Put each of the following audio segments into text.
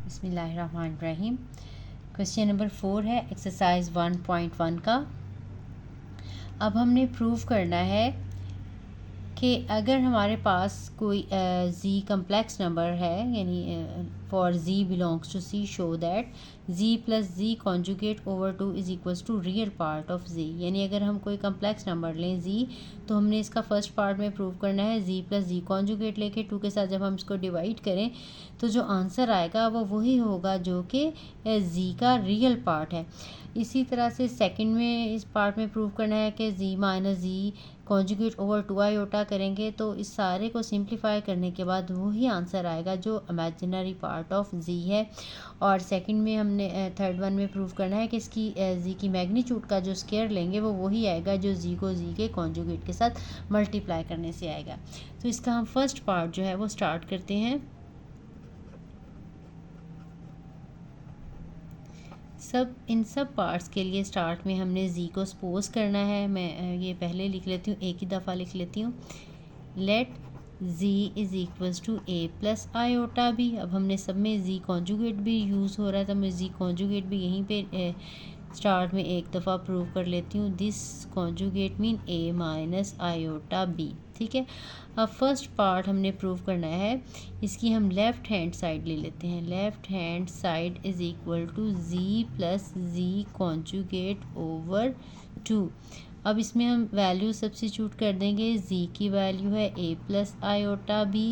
बिस्मिल्लाहिर्रहमानिर्रहीम। Question number 4 है exercise 1.1 का। अब हमने प्रूव करना है कि अगर हमारे पास कोई z कम्प्लेक्स नंबर है, यानी for z belongs to c show that z plus z conjugate over 2 is equals to real part of z। यानी अगर हम कोई कम्प्लेक्स नंबर लें z, तो हमने इसका फर्स्ट पार्ट में प्रूव करना है z प्लस z कॉन्जुगेट लेके 2 के साथ जब हम इसको डिवाइड करें तो जो आंसर आएगा वो वही होगा जो कि z का रियल पार्ट है। इसी तरह से सेकंड में इस पार्ट में प्रूव करना है कि z minus z conjugate over 2 iota करेंगे तो इस सारे को सिंप्लीफाई करने के बाद वही आंसर आएगा जो इमेजिनरी पार्ट ऑफ z है। और सेकंड में हमने थर्ड वन में प्रूव करना है कि इसकी z की मैग्नीट्यूड का जो स्क्वायर लेंगे वो वही आएगा जो z को z के कॉन्जुगेट के साथ मल्टीप्लाई करने से आएगा। तो इसका हम फर्स्ट पार्ट जो है वो स्टार्ट करते हैं। इन सब पार्ट्स के लिए स्टार्ट में हमने z को सपोज करना है। मैं ये पहले लिख लेती हूँ, एक ही दफ़ा लिख लेती हूँ। Let z is equals to a plus iota b। अब हमने सब में z कॉन्जुगेट भी यूज़ हो रहा है तो मैं z कॉन्जुगेट भी यहीं पे स्टार्ट में एक दफ़ा प्रूव कर लेती हूँ। This conjugate mean a minus iota b। ठीक है, अब फर्स्ट पार्ट हमने प्रूव करना है। इसकी हम लेफ़्ट हैंड साइड ले लेते हैं। Left hand side is equal to z plus z conjugate over 2। अब इसमें हम वैल्यू सब्स्टिट्यूट कर देंगे। z की वैल्यू है a प्लस आयोटा b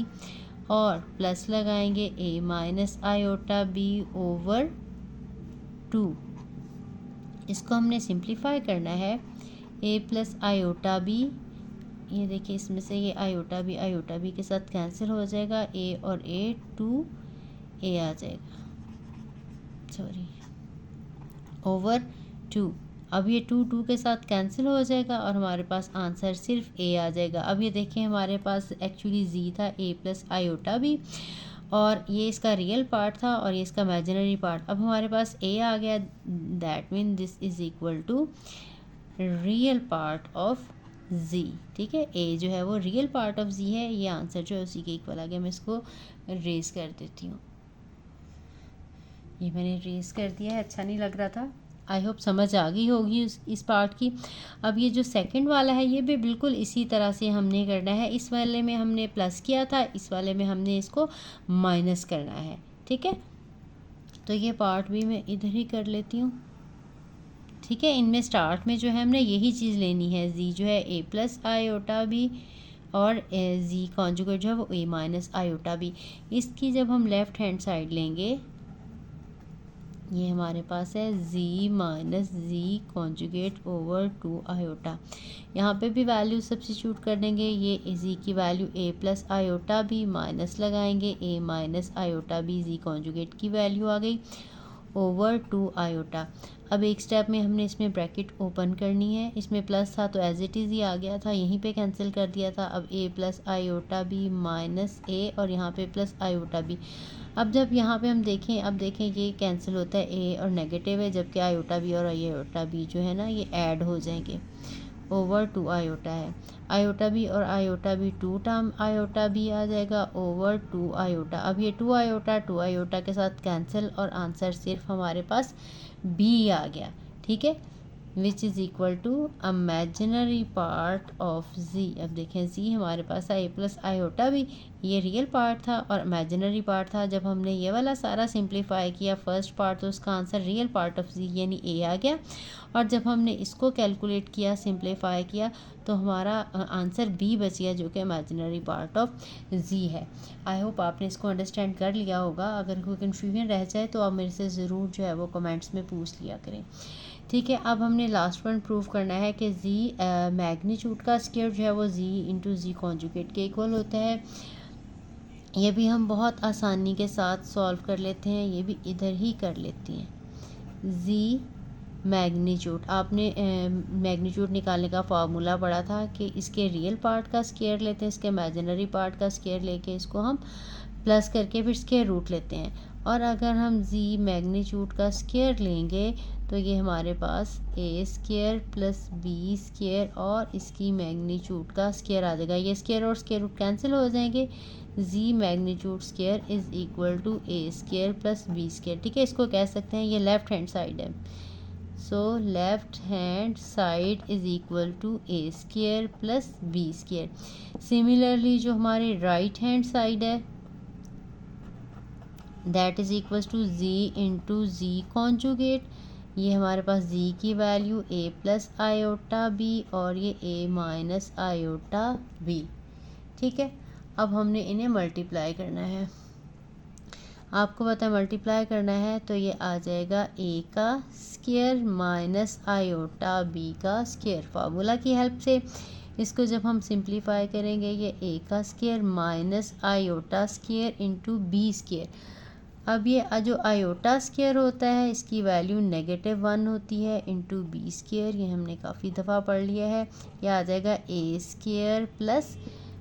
और प्लस लगाएंगे a minus iota b over 2। इसको हमने सिंप्लीफाई करना है। a प्लस आयोटा b, ये देखिए इसमें से ये आयोटा बी के साथ कैंसिल हो जाएगा। a और a 2a आ जाएगा, सॉरी, ओवर 2। अब ये 2 के साथ कैंसिल हो जाएगा और हमारे पास आंसर सिर्फ a आ जाएगा। अब ये देखिए हमारे पास एक्चुअली z था a प्लस आयोटा बी और ये इसका रियल पार्ट था और ये इसका इमेजिनरी पार्ट। अब हमारे पास a आ गया, that mean this is equal to real part of z। ठीक है, a जो है वो रियल पार्ट ऑफ z है। ये आंसर जो है उसी के इक्वल आ गया। मैं इसको रेज कर देती हूँ। ये मैंने रेज कर दिया है, अच्छा नहीं लग रहा था। आई होप समझ आ गई होगी इस पार्ट की। अब ये जो सेकंड वाला है ये भी बिल्कुल इसी तरह से हमने करना है। इस वाले में हमने प्लस किया था, इस वाले में हमने इसको माइनस करना है। ठीक है, तो ये पार्ट भी मैं इधर ही कर लेती हूँ। ठीक है, इनमें स्टार्ट में जो है हमने यही चीज़ लेनी है। z जो है a प्लस आयोटा बी और z कॉन्जुगेट जो है वो a माइनस आयोटा बी। इसकी जब हम लेफ़्ट हैंड साइड लेंगे, ये हमारे पास है z minus z conjugate over 2 iota. यहाँ पे भी वैल्यू सब्स्टिट्यूट कर देंगे। ये z की value a plus iota b minus लगाएंगे a minus iota b, z conjugate की वैल्यू आ गई ओवर 2 आयोटा। अब एक स्टेप में हमने इसमें ब्रैकेट ओपन करनी है। इसमें प्लस था तो एज इट इज़ ही आ गया था, यहीं पे कैंसिल कर दिया था। अब a plus iota b minus a और यहाँ पे प्लस आयोटा बी। अब जब यहाँ पे हम देखें, अब देखें ये कैंसिल होता है, a और नेगेटिव है, जबकि आयोटा बी और आयोटा बी जो है ना ये ऐड हो जाएंगे। ओवर 2 आयोटा है, आयोटा बी और iota B 2 term iota B आ जाएगा ओवर 2 आयोटा। अब ये 2 आयोटा के साथ कैंसिल और आंसर सिर्फ हमारे पास बी आ गया। ठीक है, which is equal to imaginary part of z। अब देखें z हमारे पास a प्लस आयोटा भी, ये रियल पार्ट था और इमेजिनरी पार्ट था। जब हमने ये वाला सारा सिंप्लीफाई किया फर्स्ट पार्ट तो उसका answer real part of z यानी a आ गया। और जब हमने इसको कैलकुलेट किया, सिंप्लीफाई किया, तो हमारा आंसर b बच गया जो कि इमेजिनरी पार्ट ऑफ z है। आई होप आपने इसको अंडरस्टैंड कर लिया होगा। अगर कोई कन्फ्यूजन रह जाए तो आप मेरे से ज़रूर जो है वो कमेंट्स में पूछ लिया करें। ठीक है, अब हमने लास्ट वन प्रूव करना है कि z मैग्नीट्यूड का स्क्वायर जो है वो z इंटू z कॉन्जुगेट के इक्वल होता है। ये भी हम बहुत आसानी के साथ सॉल्व कर लेते हैं, ये भी इधर ही कर लेते हैं। z मैग्नीट्यूड, आपने मैग्नीट्यूड निकालने का फार्मूला पढ़ा था कि इसके रियल पार्ट का स्क्वायर लेते हैं, इसके इमेजिनरी पार्ट का स्क्वायर लेके इसको हम प्लस करके फिर स्क्वायर रूट लेते हैं। और अगर हम z मैग्नीट्यूड का स्क्वायर लेंगे तो ये हमारे पास a square plus b square और इसकी मैग्नीट्यूड का स्क्वायर आ जाएगा। ये स्क्वायर और स्क्वायर रूट कैंसिल हो जाएंगे। z magnitude square is equal to a square plus b square. ठीक है, इसको कह सकते हैं ये लेफ्ट हैंड साइड है। So left hand side is equal to a square plus b square. Similarly जो हमारे राइट हैंड साइड है that is equal to z into z conjugate. ये हमारे पास z की value a plus iota b और ये a माइनस आयोटा b। ठीक है, अब हमने इन्हें मल्टीप्लाई करना है। आपको पता है मल्टीप्लाई करना है तो ये आ जाएगा a का स्क्वायर माइनस आयोटा b का स्क्वायर। फार्मूला की हेल्प से इसको जब हम सिंप्लीफाई करेंगे ये a का square minus iota square into b square. अब ये जो आयोटा स्क्वायर होता है इसकी वैल्यू -1 होती है इंटू बी स्क्वायर। ये हमने काफ़ी दफ़ा पढ़ लिया है। ये आ जाएगा a square plus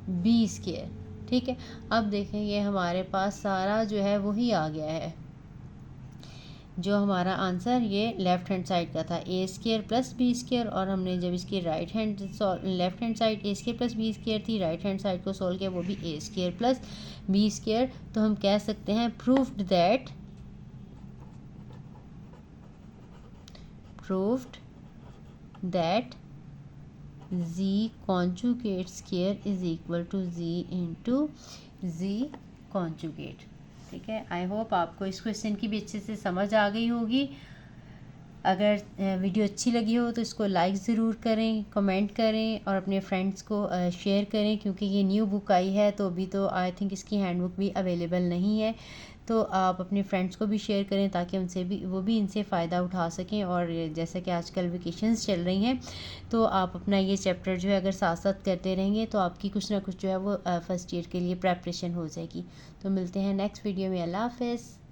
b square. ठीक है, अब देखें ये हमारे पास सारा जो है वही आ गया है। जो हमारा आंसर ये लेफ़्ट हैंड साइड का था a square plus b square, और हमने जब इसकी left hand side a square plus b square थी, राइट हैंड साइड को सोल्व किया वो भी a square plus b square. तो हम कह सकते हैं proved that z conjugate square is equal to z into z conjugate. ठीक है, आई होप आपको इस क्वेश्चन की भी अच्छे से समझ आ गई होगी। अगर वीडियो अच्छी लगी हो तो इसको लाइक ज़रूर करें, कमेंट करें और अपने फ्रेंड्स को शेयर करें, क्योंकि ये न्यू बुक आई है तो अभी तो आई थिंक इसकी हैंडबुक भी अवेलेबल नहीं है। तो आप अपने फ्रेंड्स को भी शेयर करें ताकि उनसे भी वो भी इनसे फ़ायदा उठा सकें। और जैसा कि आजकल वेकेशंस चल रही हैं तो आप अपना ये चैप्टर जो है अगर साथ साथ करते रहेंगे तो आपकी कुछ ना कुछ जो है वो फर्स्ट ईयर के लिए प्रेपरेशन हो जाएगी। तो मिलते हैं नेक्स्ट वीडियो में। अल्लाह हाफ़िज़।